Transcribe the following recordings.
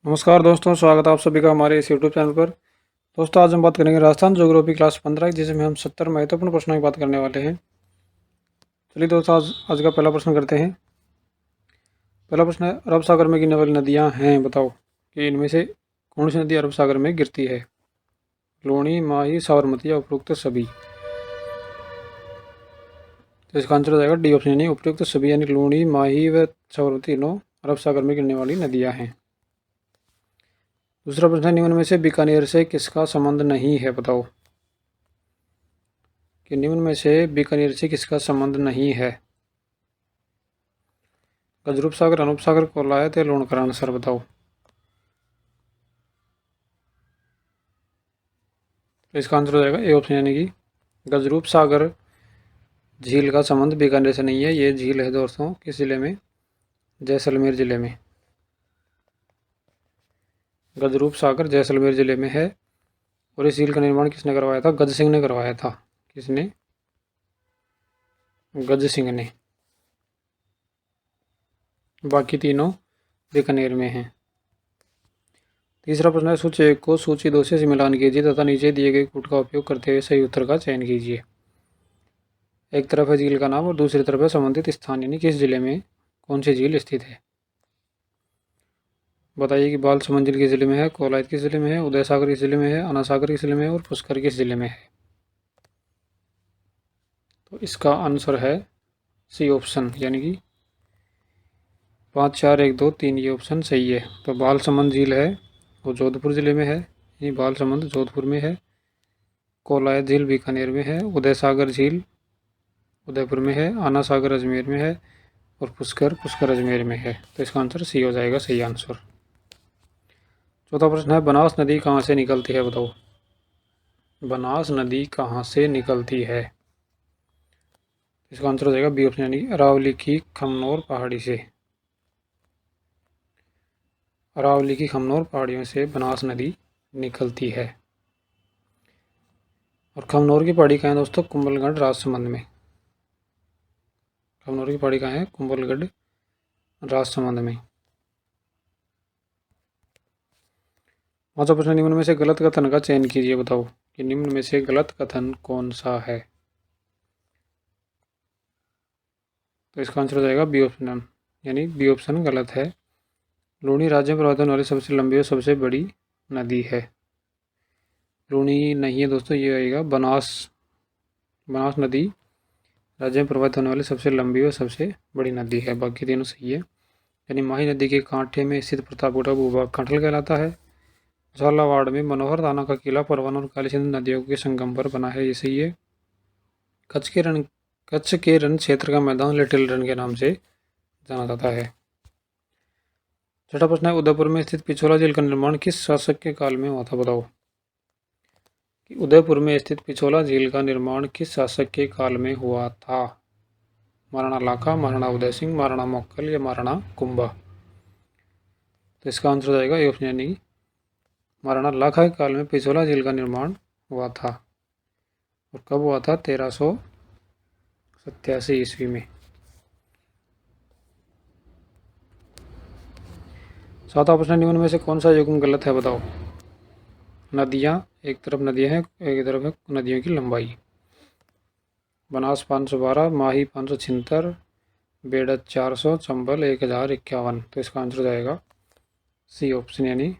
नमस्कार दोस्तों, स्वागत है आप सभी का हमारे इस यूट्यूब चैनल पर। दोस्तों, आज हम बात करेंगे राजस्थान ज्योग्राफी क्लास 15 जिसमें हम 70 महत्वपूर्ण प्रश्नों की बात करने वाले हैं। चलिए दोस्तों, आज का पहला प्रश्न करते हैं। पहला प्रश्न है, अरब सागर में गिरने वाली नदियाँ हैं, बताओ कि इनमें से कौन सी नदी अरब सागर में गिरती है। लूणी, माही, साबरमती या उपरोक्त सभी। तो इसका आंसर हो जाएगा डी ऑप्शन यानी उपरोक्त सभी, यानी लूणी, माही व साबरमती तीनों अरब सागर में गिरने वाली नदियाँ हैं। दूसरा प्रश्न है, निम्न में से बीकानेर से किसका संबंध नहीं है, बताओ कि निम्न में से बीकानेर से किसका संबंध नहीं है। गजरूप सागर, अनूप सागर, कोलायत या लूणकरण, सर बताओ। तो इसका आंसर हो जाएगा ए ऑप्शन यानी कि गजरूप सागर झील का संबंध बीकानेर से नहीं है। ये झील है दोस्तों किस जिले में, जैसलमेर जिले में। गजरूप सागर जैसलमेर जिले में है। और इस झील का निर्माण किसने करवाया था, गज सिंह ने करवाया था। किसने, गज सिंह ने। बाकी तीनों बीकानेर में हैं। तीसरा प्रश्न है, सूची 1 को सूची 2 से मिलान कीजिए तथा नीचे दिए गए कूट का उपयोग करते हुए सही उत्तर का चयन कीजिए। एक तरफ है झील का नाम और दूसरी तरफ है संबंधित स्थान, यानी किस जिले में कौन सी झील स्थित है। बताइए कि बालसमंद झील किस जिले में है, कोलायत किस जिले में है, उदय सागर किस जिले में है, अना सागर किस जिले में है और पुष्कर किस जिले में है। तो इसका आंसर है सी ऑप्शन, यानी कि 5 4 1 2 3 ये ऑप्शन सही है। तो बालसमंद झील है वो जोधपुर जिले में है, यानी बालसमंद जोधपुर में है। कोलायत झील बीकानेर में है, उदय सागर झील उदयपुर में है, आना सागर अजमेर में है और पुष्कर पुष्कर अजमेर में है। तो इसका आंसर सी हो जाएगा, सही आंसर। चौथा प्रश्न है, बनास नदी कहाँ से निकलती है, बताओ। बनास नदी कहाँ से निकलती है। इसका आंसर हो जाएगा बी ऑप्शन, यानी अरावली की खमनोर पहाड़ी से। अरावली की खमनोर पहाड़ियों से बनास नदी निकलती है। और खमनोर की पहाड़ी कहाँ है दोस्तों, कुंभलगढ़ राजसमंद में। खमनोर की पहाड़ी कहाँ है, कुंभलगढ़ राजसमंद में। पांचवा प्रश्न, निम्न में से गलत कथन का चयन कीजिए, बताओ कि निम्न में से गलत कथन कौन सा है। तो इसका आंसर हो जाएगा बी ऑप्शन, यानी बी ऑप्शन गलत है। लूणी राज्य में प्रवाहित होने वाली सबसे लंबी और सबसे बड़ी नदी है। लूणी नहीं है दोस्तों, ये आएगा बनास। बनास नदी राज्य में प्रवाहित होने वाली सबसे लंबी और सबसे बड़ी नदी है। बाकी तीनों सही है। यानी माही नदी के कांठे में स्थित प्रतापगढ़ भूभाग कांठल कहलाता है। झालावाड़ में मनोहर दाना का किला परवन और काली सिंध नदियों के संगम पर बना है, ये सही है। कच्छ के रण क्षेत्र का मैदान लिटिल रन के नाम से जाना जाता है। छठा प्रश्न है, उदयपुर में स्थित पिछोला झील का निर्माण किस शासक के काल में हुआ था, बताओ कि उदयपुर में स्थित पिछोला झील का निर्माण किस शासक के काल में हुआ था। महाराणा लाखा, महाराणा उदय सिंह, महाराणा मोक्कल या महाराणा कुंभा। तो इसका आंसर हो जाएगा ए ऑप्शन, यानी महाराणा लाखा के काल में पिछोला झील का निर्माण हुआ था। और कब हुआ था, 1387 ईस्वी में। सातवां प्रश्न, निम्न में से कौन सा युग्म गलत है, बताओ। नदियाँ, एक तरफ नदियाँ हैं, एक तरफ है नदियों की लंबाई। बनास 512, माही 576, बेडच 400, चंबल 1051। तो इसका आंसर हो जाएगा सी ऑप्शन, यानी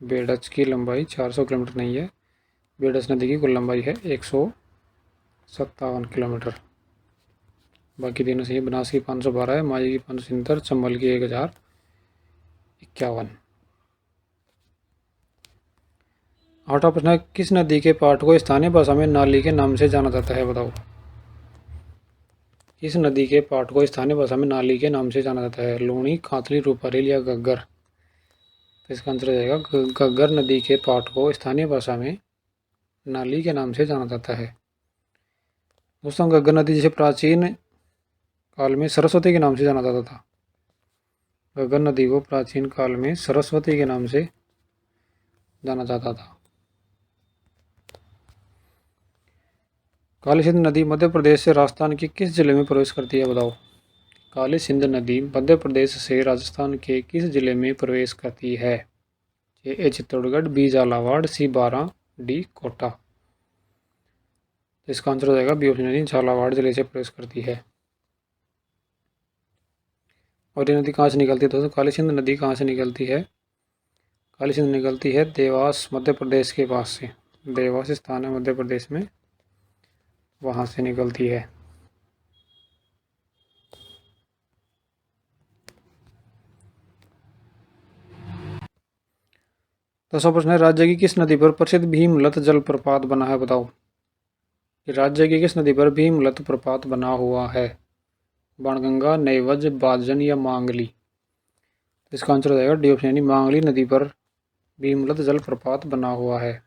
बेडच की लंबाई 400 किलोमीटर नहीं है। बेडच नदी की कुल लंबाई है 157 किलोमीटर। बाकी तीनों सही है। बनास की 512 है, माही की 577, चंबल की 1051। आठवां प्रश्न है, किस नदी के पाठ को स्थानीय भाषा में नाली के नाम से जाना जाता है, बताओ। किस नदी के पाठ को स्थानीय भाषा में नाली के नाम से जाना जाता है। लूणी, खातली, रूपारेल या घग्गर। तो इसका आंसर हो जाएगा घग्गर नदी के पाठ को स्थानीय भाषा में नाली के नाम से जाना जाता है। दोस्तों, घग्गर नदी जिसे प्राचीन काल में सरस्वती के नाम से जाना जाता था। घग्गर नदी को प्राचीन काल में सरस्वती के नाम से जाना जाता था। काली सिंध नदी मध्य प्रदेश से राजस्थान के किस जिले में प्रवेश करती है, बताओ। काली सिंध नदी मध्य प्रदेश से राजस्थान के किस जिले में प्रवेश करती है। ए चित्तौड़गढ़, बी झालावाड़, सी बारां, डी कोटा। तो इसका आंसर हो जाएगा बी ऑप्शन यानी झालावाड़ जिले से प्रवेश करती है। और ये नदी कहाँ से निकलती है दोस्तों? काली सिंध नदी कहाँ से निकलती है? काली सिंध निकलती है देवास मध्य प्रदेश के पास से। देवास स्थान है मध्य प्रदेश में, वहाँ से निकलती है। तो सब प्रश्न है, राज्य की किस नदी पर प्रसिद्ध भीमलत जलप्रपात बना है? बताओ कि राज्य की किस नदी पर भीमलत प्रपात बना हुआ है? बाणगंगा, नेवज, बाजन या मांगली? तो इसका आंसर हो जाएगा डी ऑप्शन यानी मांगली नदी पर भीमलत जलप्रपात बना हुआ है।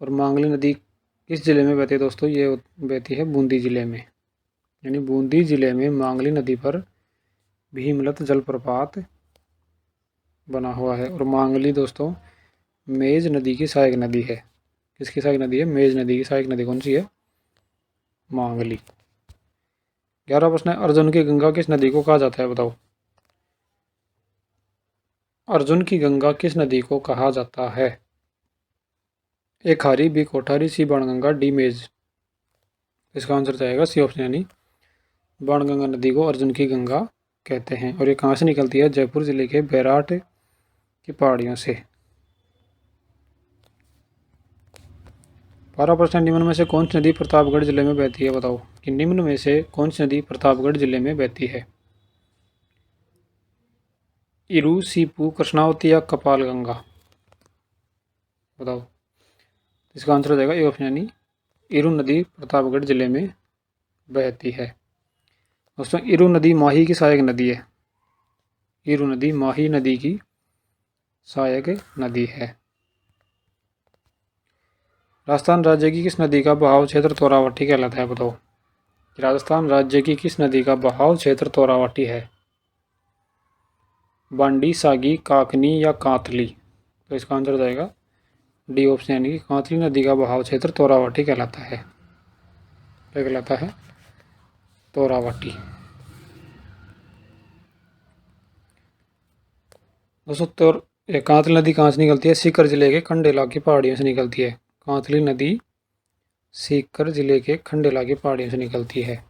और मांगली नदी किस जिले में बहती है दोस्तों? ये बहती है बूंदी जिले में, यानी बूंदी जिले में मांगली नदी पर भीमलत जलप्रपात बना हुआ है। और मांगली दोस्तों मेज नदी की सहायक नदी है। किसकी सहायक नदी है? मेज नदी की सहायक नदी कौन सी है? मांगली। 11वां प्रश्न है, अर्जुन की गंगा किस नदी को कहा जाता है? बताओ अर्जुन की गंगा किस नदी को कहा जाता है? ए खारी, बी कोठारी, सी बाणगंगा, डी मेज? इसका आंसर जाएगा सी ऑप्शन यानी बाणगंगा नदी को अर्जुन की गंगा कहते हैं। और ये कहाँ से निकलती है? जयपुर जिले के बैराट की पहाड़ियों से। 12वां प्रश्न, निम्न में से कौन सी नदी प्रतापगढ़ जिले में बहती है? बताओ कि निम्न में से कौन सी नदी प्रतापगढ़ जिले में बहती है? इरू, सीपू, कृष्णावती या कपालगंगा? बताओ। इसका आंसर हो जाएगा ए ऑप्शन यानी इरू नदी प्रतापगढ़ जिले में बहती है। दोस्तों इरू नदी माही की सहायक नदी है। इरू नदी माही नदी की सहायक नदी है। राजस्थान राज्य की किस नदी का बहाव क्षेत्र तोरावटी कहलाता है? बताओ राजस्थान राज्य की किस नदी का बहाव क्षेत्र तोरावटी है? बांडी, सागी, काकनी या कांतली? तो इसका आंसर हो जाएगा डी ऑप्शन यानी कि कांतली नदी का बहाव क्षेत्र तोरावटी कहलाता है। क्या कहलाता है? तोरावटी। दोस्तों कांतली नदी कहाँ से निकलती है? सीकर जिले के खंडेला की पहाड़ियों से निकलती है। कांतली नदी सीकर जिले के खंडेला की पहाड़ियों से निकलती है।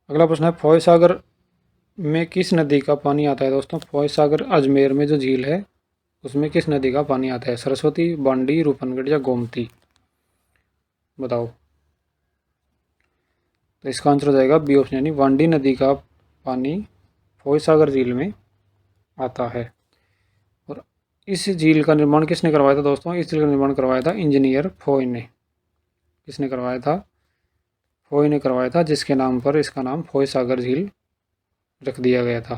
अगला प्रश्न है, फौज सागर में किस नदी का पानी आता है? दोस्तों फौज सागर अजमेर में जो झील है उसमें किस नदी का पानी आता है? सरस्वती, बांडी, रूपनगढ़ या गोमती? बताओ। तो इसका आंसर हो जाएगा बी ऑप्शन यानी बांडी नदी का पानी फौज सागर झील में आता है। और इस झील का निर्माण किसने करवाया था? दोस्तों इस झील का निर्माण करवाया था इंजीनियर फोय ने। किसने करवाया था? फोय ने करवाया था, जिसके नाम पर इसका नाम फोय सागर झील रख दिया गया था।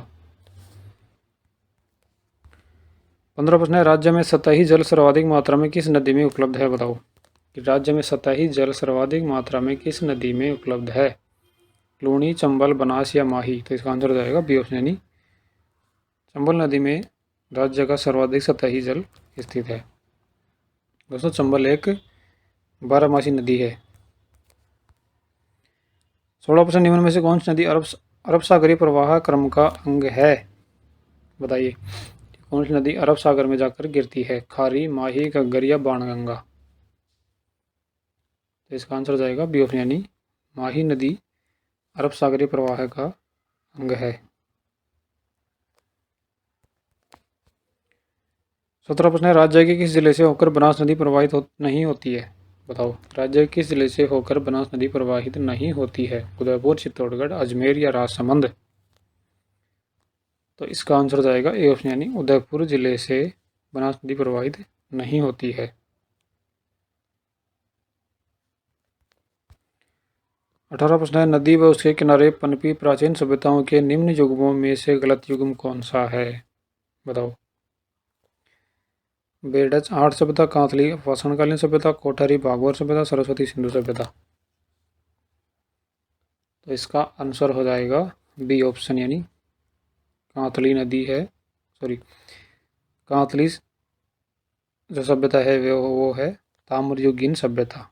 15 प्रश्न है, राज्य में सतही जल सर्वाधिक मात्रा में किस नदी में उपलब्ध है? बताओ कि राज्य में सतही जल सर्वाधिक मात्रा में किस नदी में उपलब्ध है? लूणी, चंबल, बनास या माही? तो इसका आंसर हो जाएगा बी ऑप्शन यानी चंबल नदी में राज्य का सर्वाधिक सतही जल स्थित है। दोस्तों चंबल एक बारहमासी नदी है। 16 प्रश्न, निम्न में से कौन सी नदी अरब सागरीय प्रवाह क्रम का अंग है? बताइए कौन सी नदी अरब सागर में जाकर गिरती है? खारी, माही, घग्गर या बाणगंगा? तो इसका आंसर हो जाएगा बी ऑप्शन यानी माही नदी अरब सागरीय प्रवाह का अंग है। 17 प्रश्न है, राज्य के किस जिले से होकर बनास नदी प्रवाहित नहीं होती है? बताओ राज्य के किस जिले से होकर बनास नदी प्रवाहित नहीं होती है? उदयपुर, चित्तौड़गढ़, अजमेर या राजसमंद? तो इसका आंसर हो जाएगा ए ऑप्शन यानी उदयपुर जिले से बनास नदी प्रवाहित नहीं होती है। 18 प्रश्न है, नदी व उसके किनारे पनपी प्राचीन सभ्यताओं के निम्न युग्मों में से गलत युग्म कौन सा है? बताओ। बेडच आर्ट सभ्यता, कांतली पाषाणकालीन सभ्यता, कोठारी भागवत सभ्यता, सरस्वती सिंधु सभ्यता? तो इसका आंसर हो जाएगा बी ऑप्शन यानी कांतली नदी है, सॉरी कांतली जो सभ्यता है वो है ताम्रयुगीन सभ्यता।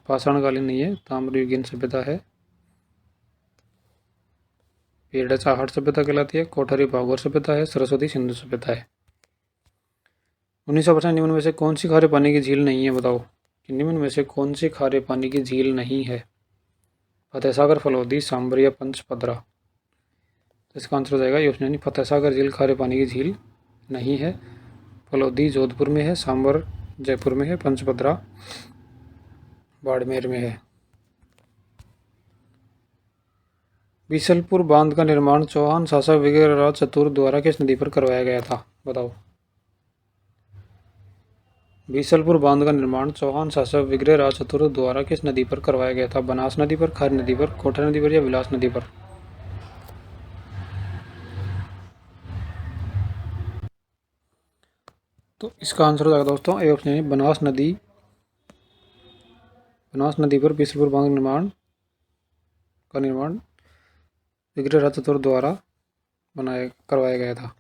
पाषाणकालीन नहीं है, ताम्रयुगीन सभ्यता है। पेड़ आहट सभ्यता कहलाती है, कोठारी भागवत सभ्यता है, सरस्वती सिंधु सभ्यता है। 19% निम्न में से कौन सी खारे पानी की झील नहीं है बताओ कि निम्न में से कौन सी खारे पानी की झील नहीं है। फतेह सागर, फलोदी, सांबर या पंचपदरा। तो इसका आंसर हो जाएगा ये ऑप्शन, फतेह सागर झील खारे पानी की झील नहीं है। फलोदी जोधपुर में है, सांबर जयपुर में है, पंचपदरा बाड़मेर में है। बीसलपुर बांध का निर्माण चौहान शासक विग्रहराज चतुर्थ द्वारा किस नदी पर करवाया गया था बताओ। बीसलपुर बांध का निर्माण चौहान शासक विग्रहराज चतुर्थ द्वारा किस नदी पर करवाया गया था। बनास नदी पर, खर नदी पर, कोठा नदी पर या बिलास नदी पर। तो इसका आंसर हो जाएगा दोस्तों ए ऑप्शन है बनास नदी। बनास नदी पर बीसलपुर बांध का निर्माण विग्रहराज चतुर्थ द्वारा करवाया गया था।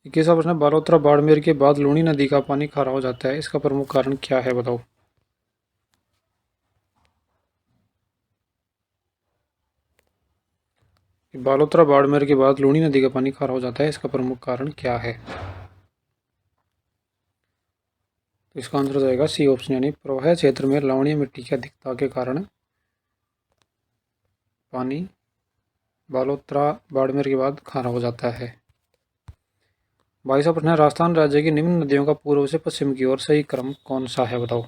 21वां प्रश्न, बालोतरा बाड़मेर के बाद लूणी नदी का पानी खारा हो जाता है, इसका प्रमुख कारण क्या है बताओ। बालोतरा बाड़मेर के बाद लूणी नदी का पानी खारा हो जाता है, इसका प्रमुख कारण क्या है। तो इसका आंसर हो जाएगा सी ऑप्शन, यानी प्रवाह क्षेत्र में लवणीय मिट्टी की अधिकता के कारण पानी बालोतरा बाड़मेर के बाद खारा हो जाता है। 22वां प्रश्न है, राजस्थान राज्य की निम्न नदियों का पूर्व से पश्चिम की ओर सही क्रम कौन सा है बताओ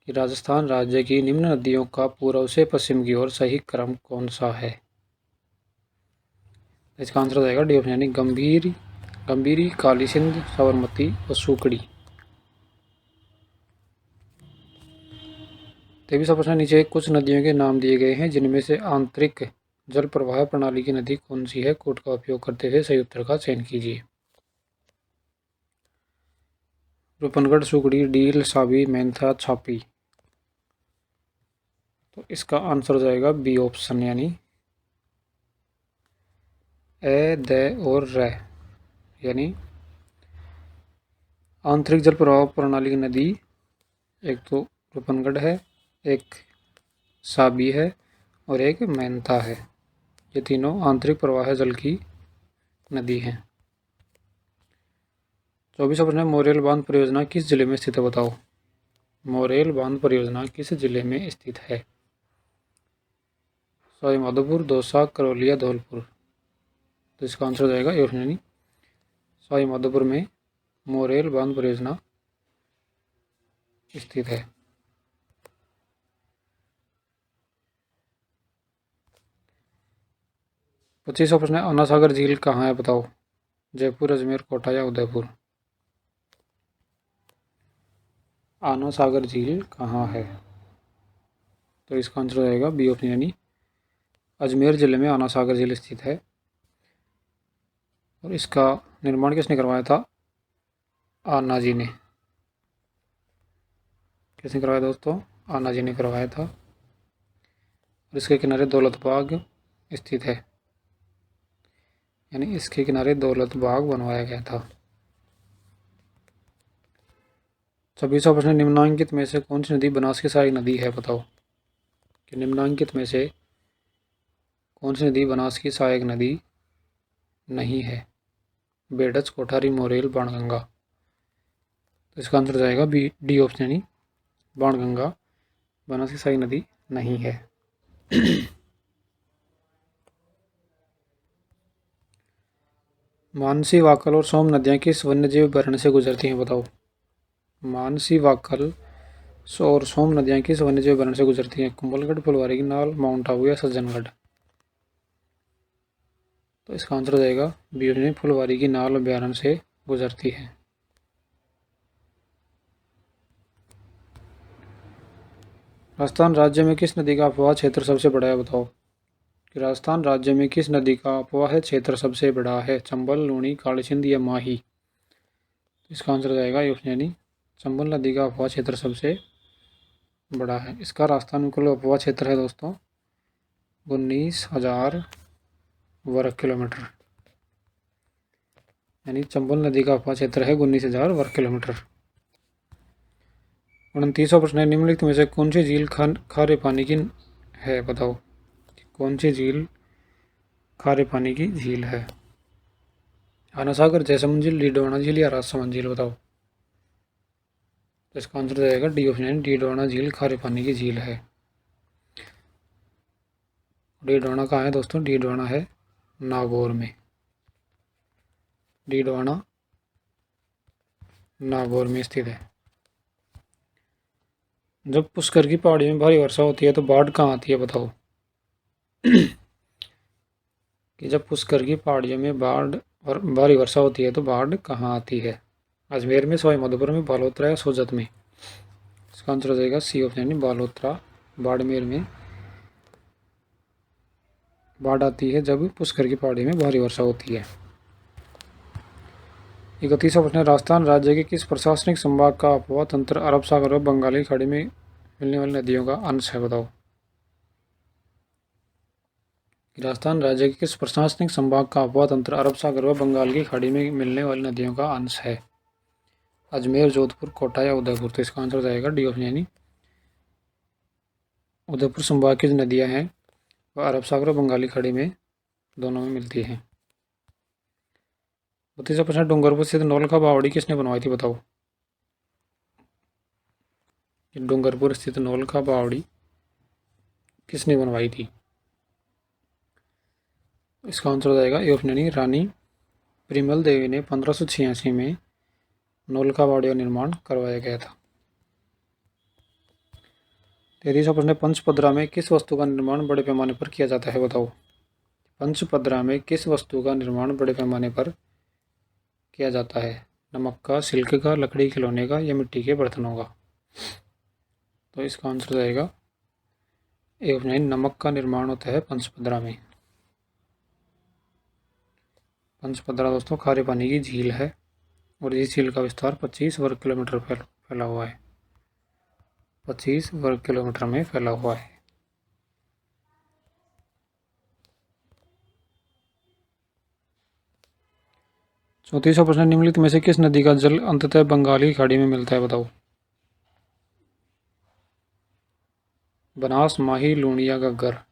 कि राजस्थान राज्य की निम्न नदियों का पूर्व से पश्चिम की ओर सही क्रम कौन सा है। इसका आंसर हो जाएगा डी ऑप्शन, यानी गंभीरी, काली सिंध, साबरमती और सूकड़ी। 23वां प्रश्न, नीचे कुछ नदियों के नाम दिए गए हैं जिनमें से आंतरिक जल प्रवाह प्रणाली की नदी कौन सी है। कोड का उपयोग करते हुए सही उत्तर का चयन कीजिए। रूपनगढ़, सुकड़ी, डील, साबी, मेंथा, छापी। तो इसका आंसर हो जाएगा बी ऑप्शन, यानी ए, द और र, यानी आंतरिक जल प्रवाह प्रणाली की नदी एक तो रूपनगढ़ है, एक साबी है और एक मेंथा है। ये तीनों आंतरिक प्रवाह जल की नदी हैं। 24वां प्रश्न, मोरेल बांध परियोजना किस जिले में स्थित है बताओ। मोरेल बांध परियोजना किस जिले में स्थित है। सवाई माधोपुर, दौसा, करौलिया, धौलपुर। तो इसका आंसर हो जाएगा ए ऑप्शन, यानी सवाई माधोपुर में मोरेल बांध परियोजना स्थित है। 25वां प्रश्न, आना सागर झील कहाँ है बताओ। जयपुर, अजमेर, कोटा या उदयपुर। आना सागर झील कहाँ है। तो इसका आंसर हो जाएगा बी ऑप्शन, यानी अजमेर जिले में आना सागर झील स्थित है। और इसका निर्माण किसने करवाया था। आना जी ने। किसने करवाया दोस्तों। आना जी ने करवाया था। और इसके किनारे दौलत बाग स्थित है, यानी इसके किनारे दौलत बाग बनवाया गया था। 26वां प्रश्न, निम्नांकित में से कौन सी नदी बनास की सहायक नदी है बताओ कि निम्नांकित में से कौन सी नदी बनास की सहायक नदी नहीं है। बेडच, कोठारी, मोरेल, बाणगंगा। तो इसका आंसर जाएगा बी, डी ऑप्शन, यानी बाणगंगा बनास की सहायक नदी नहीं है। मानसी, वाकल और सोम नदियाँ किस वन्यजीव अभयारण्य से गुजरती हैं बताओ। मानसी, वाकल और सोम नदियाँ किस वन्यजीव अभयारण्य से गुजरती हैं। कुंभलगढ़, फुलवारी की नाल, माउंट आबू या सज्जनगढ़। तो इसका आंसर हो जाएगा बी, फुलवारी की नाल अभयारण्य से गुजरती है। राजस्थान राज्य में किस नदी का अपवाह क्षेत्र सबसे बड़ा है बताओ कि राजस्थान राज्य में किस नदी का अपवाह क्षेत्र सबसे बड़ा है। चंबल, लूणी, काली सिंध या माही। इसका आंसर हो जाएगा ये ऑप्शन, यानी चंबल नदी का अपवाह क्षेत्र सबसे बड़ा है। इसका राजस्थान में कुल अपवाह क्षेत्र है दोस्तों 19,000 वर्ग किलोमीटर, यानी चंबल नदी का अपवाह क्षेत्र है 19,000 वर्ग किलोमीटर। 29वां प्रश्न है, निम्नलिखित में से कौन सी झील खारे पानी की है बताओ। कौन सी झील खारे पानी की झील है? आना सागर, जैसमंद झील, डीडवाना झील या राजसमंद झील बताओ। तो इसका आंसर रहेगा डी ऑप्शन, डीडवाना झील खारे पानी की झील है। डीडवाना कहाँ है दोस्तों? डीडवाना है नागौर में। डीडवाना नागौर में स्थित है। जब पुष्कर की पहाड़ी में भारी वर्षा होती है तो बाढ़ कहाँ आती है बताओ। कि जब पुष्कर की पहाड़ियों में बाढ़ और भारी वर्षा होती है तो बाढ़ कहाँ आती है? अजमेर में, सवाई माधोपुर में, बालोतरा या सोजत में? इसका आंसर हो जाएगा सी ऑप्शन, बालोतरा, बाड़मेर में बाढ़ आती है जब पुष्कर की पहाड़ी में भारी वर्षा होती है। 31वां प्रश्न, राजस्थान राज्य के किस प्रशासनिक संभाग का आबोहवा तंत्र अरब सागर और बंगाली खाड़ी में मिलने वाली नदियों का अंश है बताओ। राजस्थान राज्य के किस प्रशासनिक संभाग का आबोहवा तंत्र अरब सागर व बंगाल की खाड़ी में मिलने वाली नदियों का अंश है? अजमेर, जोधपुर, कोटा या उदयपुर? तो इसका आंसर हो जाएगा डी ऑप्शन, यानी उदयपुर संभाग की जो नदियाँ हैं वह अरब सागर और बंगाली खाड़ी में दोनों में मिलती हैं। 32वां प्रश्न, डूंगरपुर स्थित नौलखा बावड़ी किसने बनवाई थी बताओ। डूंगरपुर स्थित नौलखा बावड़ी किसने बनवाई थी? इसका आंसर हो जाएगा ए ऑप्शन, यानी रानी परिमल देवी ने 1586 में नौलखा बावड़ी का निर्माण करवाया गया था। 33वां प्रश्न, पंचपदरा में किस वस्तु का निर्माण बड़े पैमाने पर किया जाता है बताओ। पंचपदरा में किस वस्तु का निर्माण बड़े पैमाने पर किया जाता है? नमक का, सिल्क का, लकड़ी खिलौने का या मिट्टी के बर्तनों का? तो इसका आंसर हो जाएगा ए ऑप्शन, नमक का निर्माण होता है पंचपदरा में। पंचपदरा दोस्तों खारे पानी की झील है और इस झील का विस्तार 25 वर्ग किलोमीटर फैला हुआ है। 25 वर्ग किलोमीटर में फैला हुआ है। चौंतीसवां प्रश्न, निम्नलिखित में से किस नदी का जल अंततः बंगाली खाड़ी में मिलता है बताओ। बनास, माही, लूणी या घग्गर?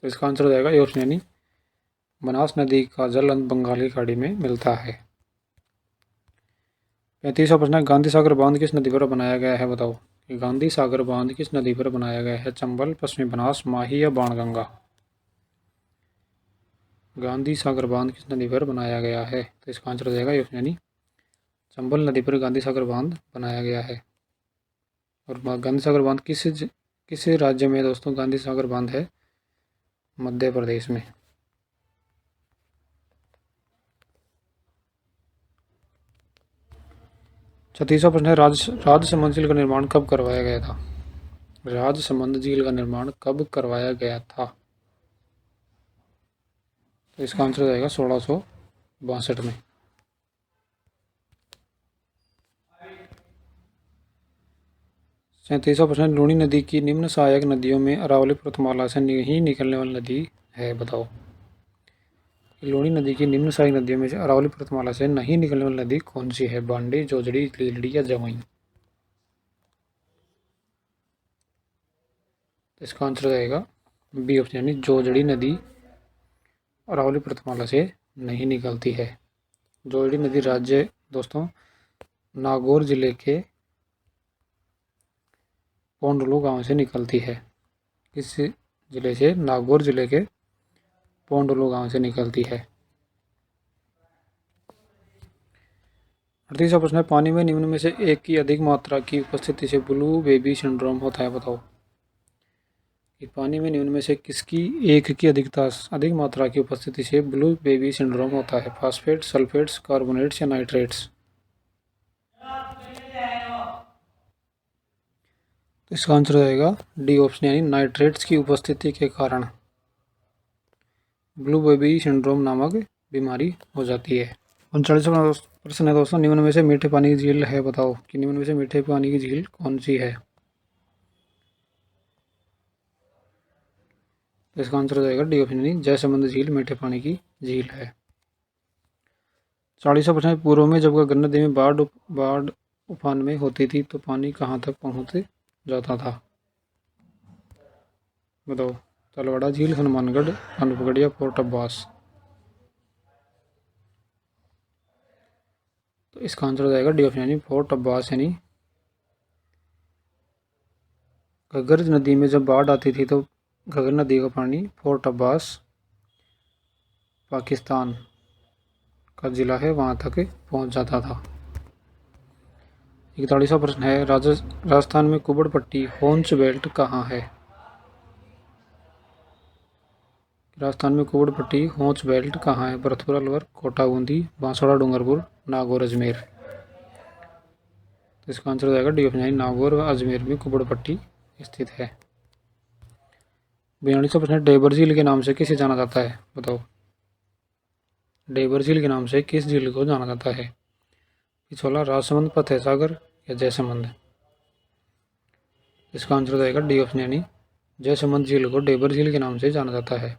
तो इसका आंसर हो जाएगा ए ऑप्शन, यानी बनास नदी का जल बंगाली खाड़ी में मिलता है। 35वां प्रश्न, गांधी सागर बांध किस नदी पर बनाया गया है बताओ। गांधी सागर बांध किस नदी पर बनाया गया है? चंबल, पश्चिमी बनास, माही या बाणगंगा? गांधी सागर बांध किस नदी पर बनाया गया है? तो इसका आंसर हो जाएगा ए ऑप्शन, यानी चंबल नदी पर गांधी सागर बांध बनाया गया है। और गांधी सागर बांध किस राज्य में दोस्तों गांधी सागर बांध है? मध्य प्रदेश में। 36वां प्रश्न है, राजसमंद झील का निर्माण कब करवाया गया था? राजसमंद झील का निर्माण कब करवाया गया था? तो इसका आंसर हो जाएगा 1662 में। 37वां प्रश्न, लूणी नदी की निम्न सहायक नदियों में अरावली पर्वतमाला से नहीं निकलने वाली नदी है बताओ। लूणी नदी की निम्न सहायक नदियों में से अरावली पर्वतमाला से नहीं निकलने वाली नदी कौन सी है? बांडी, जोजड़ी, लीलड़ी या जमुई? तो इसका आंसर रहेगा बी ऑप्शन, यानी जोजड़ी नदी अरावली पर्वतमाला से नहीं निकलती है। जोजड़ी नदी राज्य दोस्तों नागौर जिले के पोंडलू गांव से निकलती है। किस जिले से? नागौर जिले के पोंडलू गांव से निकलती है। 38वां प्रश्न है, पानी में निम्न में से एक की अधिक मात्रा की उपस्थिति से ब्लू बेबी सिंड्रोम होता है बताओ। कि पानी में निम्न में से किसकी एक की अधिक मात्रा की उपस्थिति से ब्लू बेबी सिंड्रोम होता है? फास्फेट, सल्फेट्स, कार्बोनेट्स या नाइट्रेट्स? तो इसका आंसर रहेगा डी ऑप्शन, यानी नाइट्रेट्स की उपस्थिति के कारण ब्लू बेबी सिंड्रोम नामक बीमारी हो जाती है। 39वां प्रश्न है दोस्तों, निम्न में से मीठे पानी की झील है बताओ। कि निम्न में से मीठे पानी की झील कौन सी है? तो इसका आंसर हो जाएगा डी ऑप्शन, यानी जयसमंद झील मीठे पानी की झील है। 40वां प्रश्न, पूर्व में जब गंगा नदी में बाढ़ उफान में होती थी तो पानी कहाँ तक पहुँच जाता था? बताओ। तलवाड़ा झील, हनुमानगढ़, अनूपगढ़ या फोर्ट अब्बास। तो इसका आंसर हो जाएगा डी ऑप्शन यानी फोर्ट अब्बास, यानी घग्गर नदी में जब बाढ़ आती थी तो घग्गर नदी का पानी फोर्ट अब्बास पाकिस्तान का जिला है वहाँ तक पहुँच जाता था। 41वां प्रश्न है, राजस्थान में कुबड़ पट्टी हॉर्न्स बेल्ट कहाँ है? राजस्थान में कुबड़ पट्टी हॉर्न्स बेल्ट कहाँ है? भरतपुर, अलवर, कोटा बूंदी, बांसवाड़ा, डूंगरपुर, नागौर, अजमेर। तो इसका आंसर हो जाएगा डी ऑप्शन यानी नागौर व अजमेर में कुबड़ पट्टी स्थित है। 42वां प्रश्न, डेबर झील के नाम से किसे जाना जाता है? बताओ। डेबर झील के नाम से किस झील को जाना जाता है? पिछोला, राजसमंद, फतेह सागर या जयसमंद। इसका आंसर हो जाएगा डी ऑप्शन यानी जयसमंद झील को डेबर झील के नाम से जाना जाता है।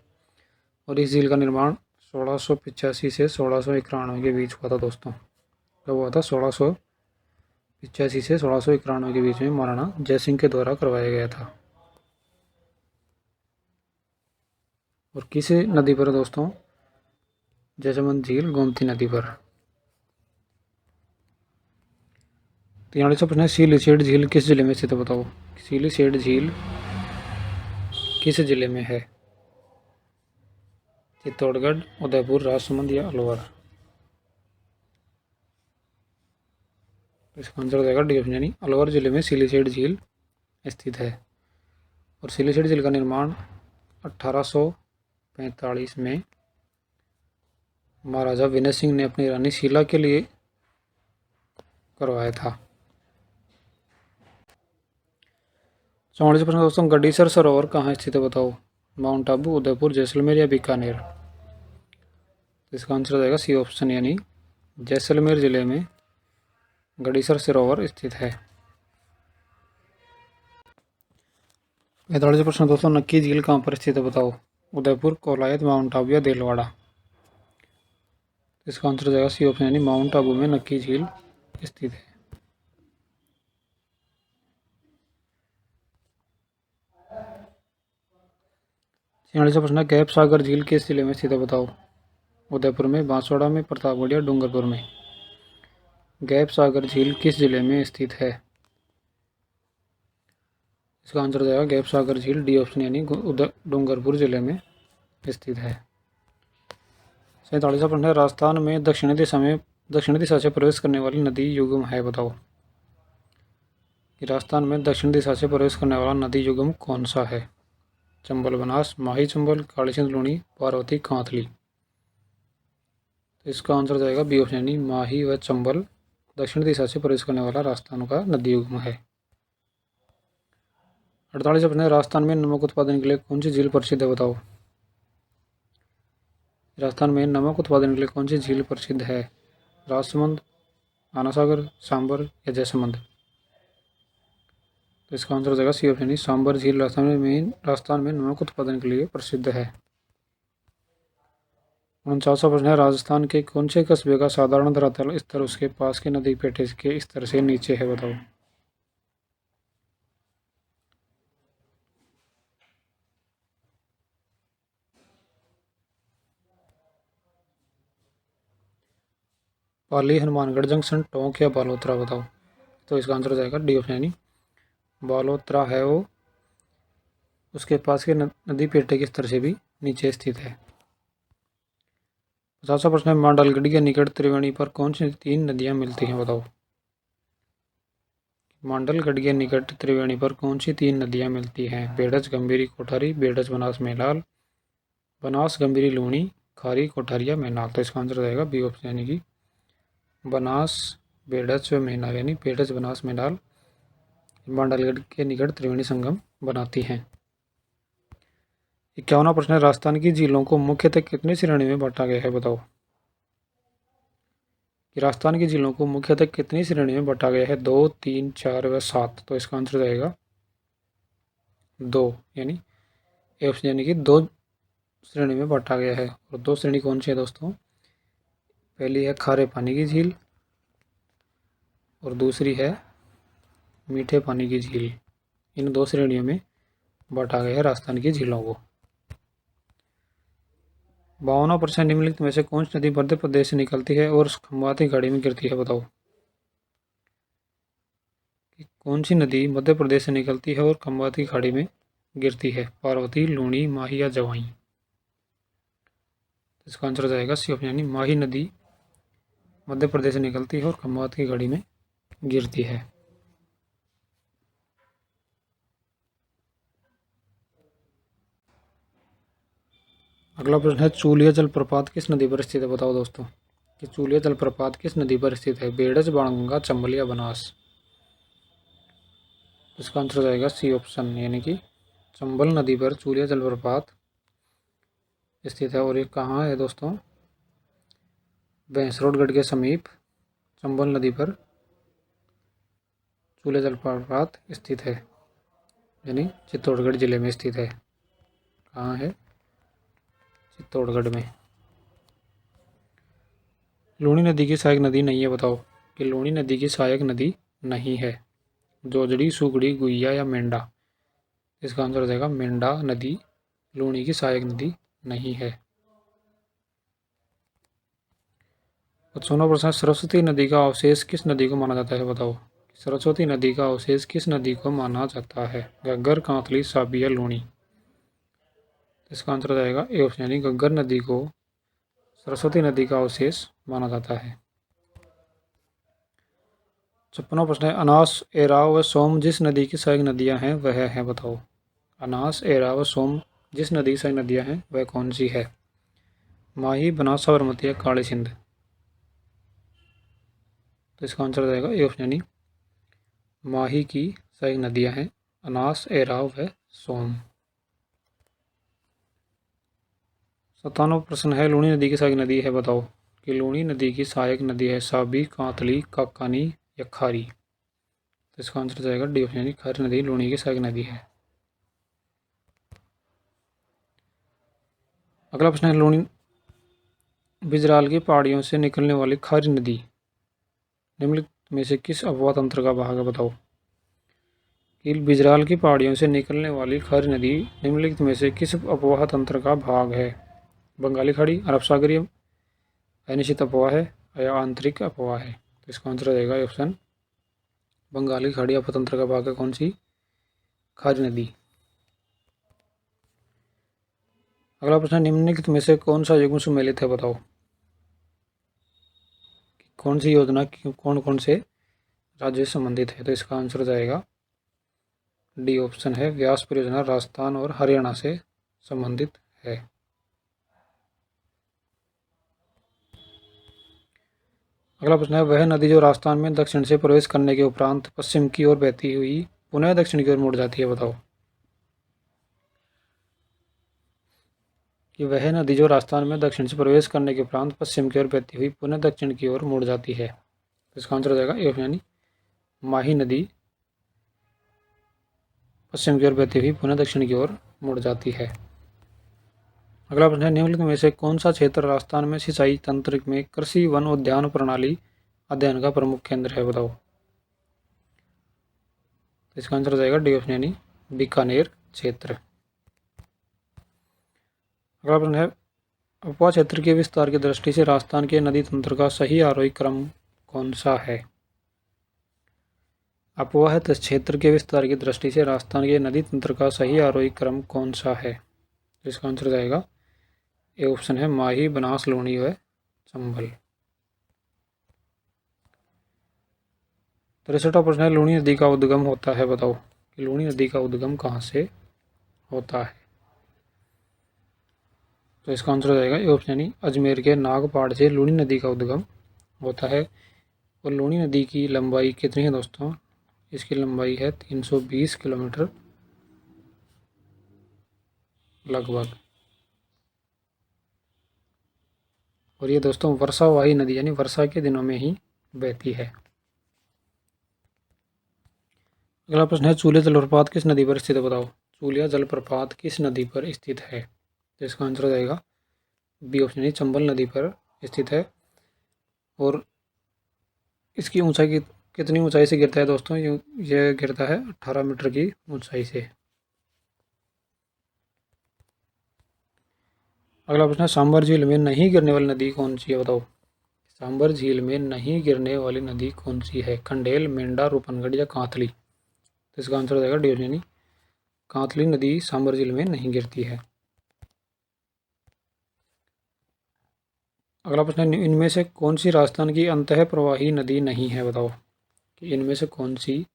और इस झील का निर्माण 1685 से 1691 के बीच हुआ था दोस्तों। कब हुआ था? 1685 से 1691 के बीच में महाराणा जयसिंह के द्वारा करवाया गया था। और किस नदी पर दोस्तों? जयसमंद झील गोमती नदी पर। 43वां प्रश्न है, सिलीसेट झील किस जिले में स्थित है? बताओ। सिलीसेट झील किस जिले में है? चित्तौड़गढ़, उदयपुर, राजसमंद या अलवर। इसका आंसर हो जाएगा डी ऑप्शन यानी अलवर जिले में सिलीसेट झील स्थित है। और सिलीसेट झील का निर्माण 1845 में महाराजा विनय सिंह ने अपनी रानी शीला के लिए करवाया था। 44वां प्रश्न दोस्तों, गडीसर सरोवर कहाँ स्थित है? बताओ। माउंट आबू, उदयपुर, जैसलमेर या बीकानेर। इसका आंसर हो जाएगा सी ऑप्शन यानी जैसलमेर जिले में गडीसर सरोवर स्थित है। 45वां प्रश्न दोस्तों, नक्की झील कहाँ पर स्थित है? बताओ। उदयपुर, कोलायत, माउंट आबू या देलवाड़ा। इसका आंसर हो जाएगा सी ऑप्शन यानी माउंट आबू में नक्की झील स्थित है। 46वां प्रश्न, गैप सागर झील किस जिले में स्थित है? बताओ। उदयपुर में, बांसवाड़ा में, प्रतापगढ़ या डूंगरपुर में। गैप सागर झील किस जिले में स्थित है? इसका आंसर हो जाएगा गैप सागर झील डी ऑप्शन यानी डूंगरपुर जिले में स्थित है। 47वां प्रश्न है, राजस्थान में दक्षिणी दिशा से प्रवेश करने वाली नदी युगम है? बताओ कि राजस्थान में दक्षिण दिशा से प्रवेश करने वाला नदी युगम कौन सा है? चंबल, बनास, माही चंबल, काली सिंध लूणी, पार्वती, कांतली। तो इसका आंसर हो जाएगा बी ऑप्शन यानी माही व चंबल दक्षिण दिशा से प्रवेश करने वाला राजस्थान का नदी युग्म है। 48वां प्रश्न है, राजस्थान में नमक उत्पादन के लिए कौन सी झील प्रसिद्ध है? बताओ। राजस्थान में नमक उत्पादन के लिए कौन सी झील प्रसिद्ध है? राजसमंद, आना सागर, सांबर या जयसमंद। तो इसका आंसर हो जाएगा सी ऑप्शन यानी सांबर झील राजस्थान में नमक उत्पादन के लिए प्रसिद्ध है। 49वां प्रश्न है, राजस्थान के कौन से कस्बे का साधारण धरातल स्तर उसके पास के नदी पेटे के स्तर से नीचे है? बताओ। पाली, हनुमानगढ़ जंक्शन, टोंक या बालोतरा। बताओ। तो इसका आंसर हो जाएगा डी ऑप्शन यानी बालोतरा है वो उसके पास के नदी पेटे के स्तर से भी नीचे स्थित है। 50वां प्रश्न है, मांडलगढ़ के निकट त्रिवेणी पर कौन सी 3 नदियां मिलती हैं? बताओ। मांडलगढ़ के निकट त्रिवेणी पर कौन सी 3 नदियां मिलती हैं? बेड़ज, गंभीरी, कोठारी, बेड़ज, बनास, मेनाल, बनास, गंभीरी, लूणी, खारी, कोठारिया, मेनाल। तो इसका आंसर हो जाएगा बी ऑप्शन यानी कि बनास, बेड़ज व मेनाल, यानी बेड़ज, बनास, मेनाल मांडलगढ़ के निकट त्रिवेणी संगम बनाती हैं। 51वां प्रश्न है, राजस्थान की झीलों को मुख्यतः कितनी श्रेणी में बांटा गया है? बताओ कि राजस्थान की झीलों को मुख्यतः कितनी श्रेणी में बांटा गया है? 2, 3, 4 व 7। तो इसका आंसर जाएगा 2 यानी ए ऑप्शन यानी कि 2 श्रेणी में बांटा गया है। और 2 श्रेणी कौन सी है दोस्तों? पहली है खारे पानी की झील और दूसरी है मीठे पानी की झील। इन 2 श्रेणियों में बांटा गया है राजस्थान की झीलों को। 52% निम्नलिखित में से कौन सी नदी मध्य प्रदेश से निकलती है और खंबाती खाड़ी में गिरती है? बताओ कि कौन सी नदी मध्य प्रदेश से निकलती है और खंबाती खाड़ी में गिरती है? पार्वती, लूणी, माही या जवाई? इसका आंसर जाएगा सी ऑप्शन यानी माही नदी मध्य प्रदेश से निकलती है और खंबात की खाड़ी में गिरती है। अगला प्रश्न है चूलिया जलप्रपात किस नदी पर स्थित है? बताओ दोस्तों कि चूलिया जलप्रपात किस नदी पर स्थित है? बेड़ज, बाणगंगा, चंबल या बनास? इसका आंसर जाएगा सी ऑप्शन यानी कि चंबल नदी पर चूलिया जलप्रपात स्थित है। और ये कहाँ है दोस्तों? भैंसरोडगढ़ के समीप चंबल नदी पर चूलिया जलप्रपात स्थित है, यानी चित्तौड़गढ़ जिले में स्थित है। कहाँ है? चित्तौड़गढ़ में। लूणी नदी की सहायक नदी नहीं है? बताओ कि लूणी नदी की सहायक नदी नहीं है। जोजड़ी, सुगड़ी, गुइया या मेंढा? इसका आंसर हो जाएगा मेंढा नदी लूणी की सहायक नदी नहीं है। 55वां प्रश्न, सरस्वती नदी का अवशेष किस नदी को माना जाता है? बताओ सरस्वती नदी का अवशेष किस नदी को माना जाता है? घग्गर, कांतली, साबी या लूणी? इसका आंसर हो जाएगा ए ऑप्शन यानी घग्गर नदी को सरस्वती नदी का अवशेष माना जाता है। 56वां प्रश्न है अनास, एराव व सोम जिस नदी की सहायक नदियां हैं वह है? बताओ अनास, एराव व सोम जिस नदी की सहायक नदियां हैं वह कौन सी है? माही, बनास, साबरमती या काली सिंध? तो इसका आंसर हो जाएगा ए ऑप्शन यानी माही की सहायक नदियां हैं अनास, एराव व सोम। 57वां प्रश्न है लूणी नदी की सहायक नदी है? बताओ कि लूणी नदी की सहायक नदी है साबी, कांतली, काकानी या खारी? तो इसका आंसर हो जाएगा डी ऑप्शन यानी खारी नदी लूणी की सहायक नदी है। अगला प्रश्न है लूणी बिजराल की पहाड़ियों से निकलने वाली खारी नदी निम्नलिखित में से किस अपवाह तंत्र का भाग है? बताओ कि बिजराल की पहाड़ियों से निकलने वाली खारी नदी निम्नलिखित में से किस अपवाह तंत्र का भाग है? बंगाली खाड़ी, अरब सागरीय, अनिश्चित अपवाह है या आंतरिक अपवाह है? तो इसका आंसर हो जाएगा ऑप्शन बंगाली खाड़ी अपवाह तंत्र का भाग है कौन सी? खारी नदी। अगला प्रश्न निम्नलिखित में से कौन सा युग्म सुमेलित है? बताओ कौन सी योजना कौन कौन से राज्य से संबंधित है? तो इसका आंसर हो जाएगा डी ऑप्शन है व्यास परियोजना राजस्थान और हरियाणा से संबंधित है। अगला प्रश्न है वह नदी जो राजस्थान में दक्षिण से प्रवेश करने के उपरांत पश्चिम की ओर बहती हुई पुनः दक्षिण की ओर मुड़ जाती है? बताओ कि वह नदी जो राजस्थान में दक्षिण से प्रवेश करने के उपरांत पश्चिम की ओर बहती हुई पुनः दक्षिण की ओर मुड़ जाती है। तो इसका आंसर हो जाएगा ए यानी माही नदी पश्चिम की ओर बहती हुई पुनः दक्षिण की ओर मुड़ जाती है। अगला प्रश्न है निम्नलिखित में से कौन सा क्षेत्र राजस्थान में सिंचाई तंत्र में कृषि वन उद्यान प्रणाली अध्ययन का प्रमुख केंद्र है? बताओ तो इसका आंसर हो जाएगा डी ऑप्शन यानी बीकानेर क्षेत्र। अगला प्रश्न है उपवा क्षेत्र के विस्तार की दृष्टि से राजस्थान के नदी तंत्र का सही आरोही क्रम कौन सा है? अपवाह क्षेत्र के विस्तार की दृष्टि से राजस्थान के नदी तंत्र का सही आरोही क्रम कौन सा है? इसका आंसर जाएगा ए ऑप्शन है माही, बनास, लूणी व चंबल। 63वां प्रश्न है लूणी नदी का उद्गम होता है? बताओ कि लूणी नदी का उद्गम कहाँ से होता है? तो इसका आंसर हो जाएगा ए ऑप्शन यानी अजमेर के नाग पहाड़ से लूणी नदी का उद्गम होता है। और लूणी नदी की लंबाई कितनी है दोस्तों? इसकी लंबाई है 320 किलोमीटर लगभग। और ये दोस्तों वर्षावाही नदी यानी वर्षा के दिनों में ही बहती है। अगला प्रश्न है चूलिया जलप्रपात किस नदी पर स्थित है? बताओ चूलिया जलप्रपात किस नदी पर स्थित है? तो इसका आंसर हो जाएगा बी ऑप्शन चंबल नदी पर स्थित है। और इसकी ऊंचाई कितनी ऊंचाई से गिरता है दोस्तों? ये गिरता है 18 मीटर की ऊंचाई से। अगला प्रश्न है, सांभर झील में नहीं गिरने वाली नदी कौन सी है, बताओ। सांभर झील में नहीं गिरने वाली नदी कौन सी है? खंडेल, मेंढा, रूपनगढ़ या कांतली? तो इसका आंसर हो जाएगा डी यानी कांतली नदी सांभर झील में नहीं गिरती है। अगला प्रश्न है, इनमें से कौन सी राजस्थान की अंतः प्रवाही नदी नहीं है, बताओ कि इनमें से कौन सी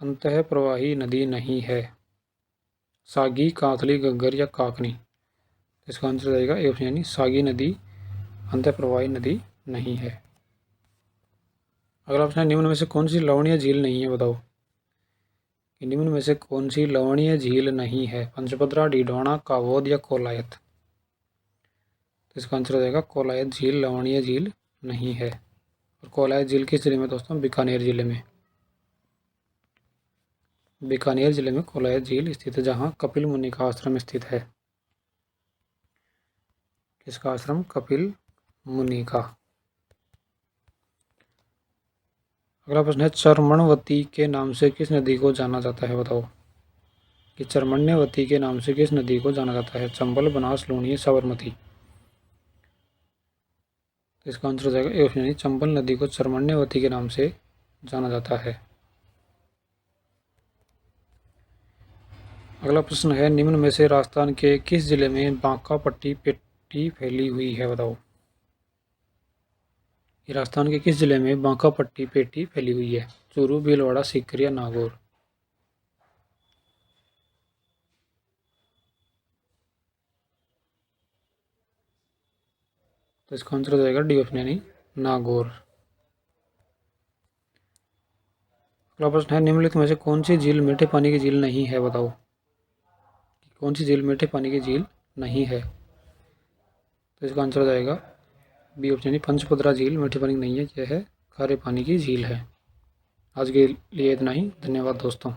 अंतः प्रवाही नदी नहीं है? सागी, कांतली, घग्गर या काकनी? इसका आंसर रहेगा ए ऑप्शन यानी सागी नदी अंतः प्रवाही नदी नहीं है। अगला प्रश्न है, निम्न में से कौन सी लवणीय झील नहीं है, बताओ कि निम्न में से कौन सी लवणीय झील नहीं है? पंचभद्रा, डीडवाना, कावोद या कोलायत? तो इसका आंसर हो जाएगा कोलायत झील लवणीय झील नहीं है। और कोलायत झील किस जिले में दोस्तों? बीकानेर जिले में। बीकानेर जिले में कोलायत झील स्थित है, जहाँ कपिल मुनि का आश्रम स्थित है। किसका आश्रम? कपिल मुनि का। अगला प्रश्न है, चरमणवती के नाम से किस नदी को जाना जाता है, बताओ कि चरमण्यवती के नाम से किस नदी को जाना जाता है? चंबल, बनास, लूनी, साबरमती? तो इसका आंसर हो जाएगा ए ऑप्शन यानी चंबल नदी को चरमण्यवती के नाम से जाना जाता है। अगला प्रश्न है, निम्न में से राजस्थान के किस जिले में बांका पट्टी पेटी फैली हुई है, बताओ कि राजस्थान के किस जिले में बांका पट्टी पेटी फैली हुई है? चूरू, भीलवाड़ा, सीकर या नागौर? तो इसका आंसर हो जाएगा डी ऑप्शन यानी नागौर। अगला प्रश्न है, निम्नलिखित में से कौन सी झील मीठे पानी की झील नहीं है, बताओ कि कौन सी झील मीठे पानी की झील नहीं है? तो इसका आंसर हो जाएगा बी ऑप्शन यानी पंचपदरा झील मीठे पानी की नहीं है, यह है खारे पानी की झील है। आज के लिए इतना ही, धन्यवाद दोस्तों।